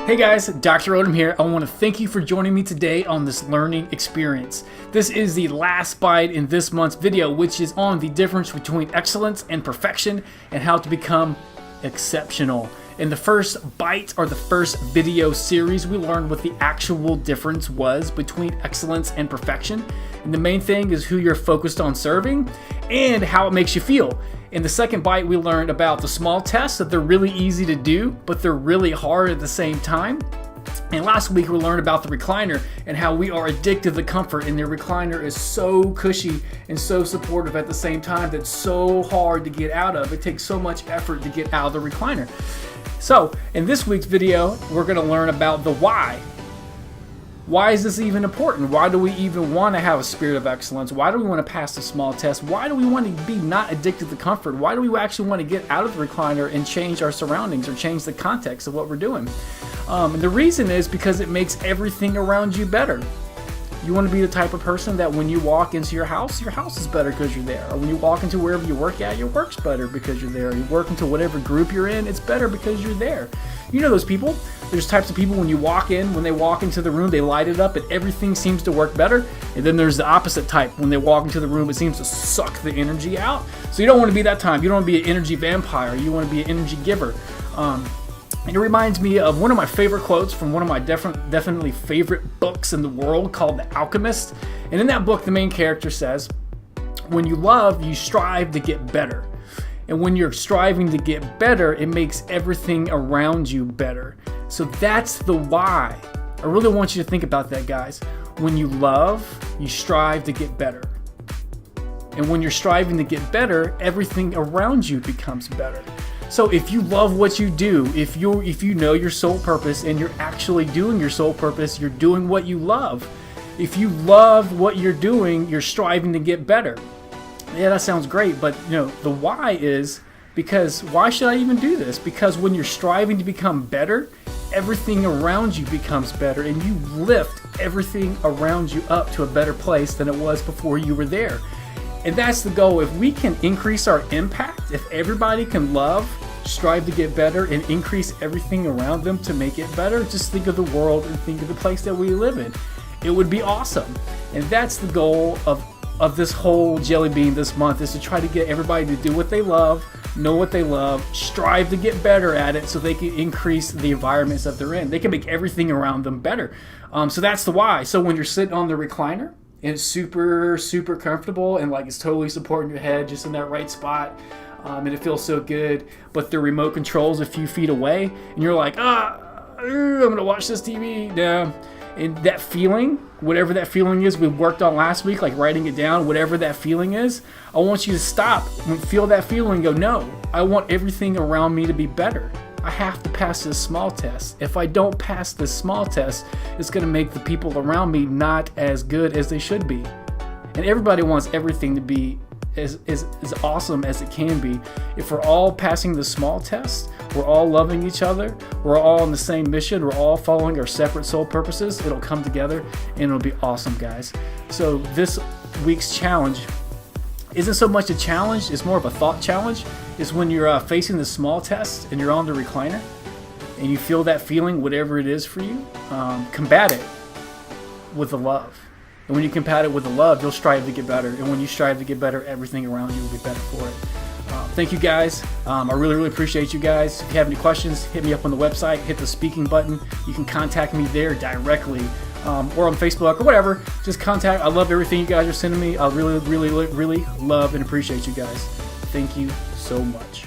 Hey guys, Dr. Odom here. I want to thank you for joining me today on this learning experience. This is the last bite in this month's video, which is on the difference between excellence and perfection and how to become exceptional. In the first bite, or the first video series, we learned what the actual difference was between excellence and perfection. And the main thing is who you're focused on serving and how it makes you feel. In the second bite, we learned about the small tests, that they're really easy to do, but they're really hard at the same time. And last week, we learned about the recliner and how we are addicted to the comfort, and the recliner is so cushy and so supportive at the same time that's so hard to get out of. It takes so much effort to get out of the recliner. So in this week's video, we're going to learn about the why. Why is this even important? Why do we even want to have a spirit of excellence? Why do we want to pass the small test? Why do we want to be not addicted to comfort? Why do we actually want to get out of the recliner and change our surroundings or change the context of what we're doing? And the reason is because it makes everything around you better. You want to be the type of person that when you walk into your house is better because you're there. Or when you walk into wherever you work at, your work's better because you're there. You work into whatever group you're in, it's better because you're there. You know those people. There's types of people when you walk in, when they walk into the room, they light it up and everything seems to work better. And then there's the opposite type. When they walk into the room, it seems to suck the energy out. So you don't want to be that time. You don't want to be an energy vampire. You want to be an energy giver. And it reminds me of one of my favorite quotes from one of my definitely favorite books in the world called The Alchemist. And in that book, the main character says, when you love, you strive to get better. And when you're striving to get better, it makes everything around you better. So that's the why. I really want you to think about that, guys. When you love, you strive to get better. And when you're striving to get better, everything around you becomes better. So if you love what you do, if you know your soul purpose and you're actually doing your soul purpose, you're doing what you love. If you love what you're doing, you're striving to get better. Yeah, that sounds great, but the why is because why should I even do this? Because when you're striving to become better, everything around you becomes better and you lift everything around you up to a better place than it was before you were there. And that's the goal. If we can increase our impact, if everybody can love, strive to get better, and increase everything around them to make it better, just think of the world and think of the place that we live in. It would be awesome. And that's the goal of this whole Jelly Bean this month, is to try to get everybody to do what they love, know what they love, strive to get better at it so they can increase the environments that they're in. They can make everything around them better. So that's the why. So when you're sitting on the recliner, and it's super, super comfortable and like it's totally supporting your head just in that right spot. And it feels so good. But the remote control's a few feet away and you're like, I'm going to watch this TV. No. And that feeling, whatever that feeling is we worked on last week, like writing it down, whatever that feeling is, I want you to stop and feel that feeling and go, no, I want everything around me to be better. I have to pass this small test. If I don't pass this small test, it's going to make the people around me not as good as they should be. And everybody wants everything to be as awesome as it can be. If we're all passing the small test, we're all loving each other, we're all on the same mission, we're all following our separate soul purposes, it'll come together and it'll be awesome, guys. So this week's challenge isn't so much a challenge, it's more of a thought challenge. Is when you're facing the small test and you're on the recliner and you feel that feeling, whatever it is for you, combat it with the love. And when you combat it with the love, you'll strive to get better. And when you strive to get better, everything around you will be better for it. Thank you guys. I really, really appreciate you guys. If you have any questions, hit me up on the website, hit the speaking button. You can contact me there directly. Or on Facebook or whatever, just contact. I love everything you guys are sending me. I really, really, really love and appreciate you guys. Thank you so much.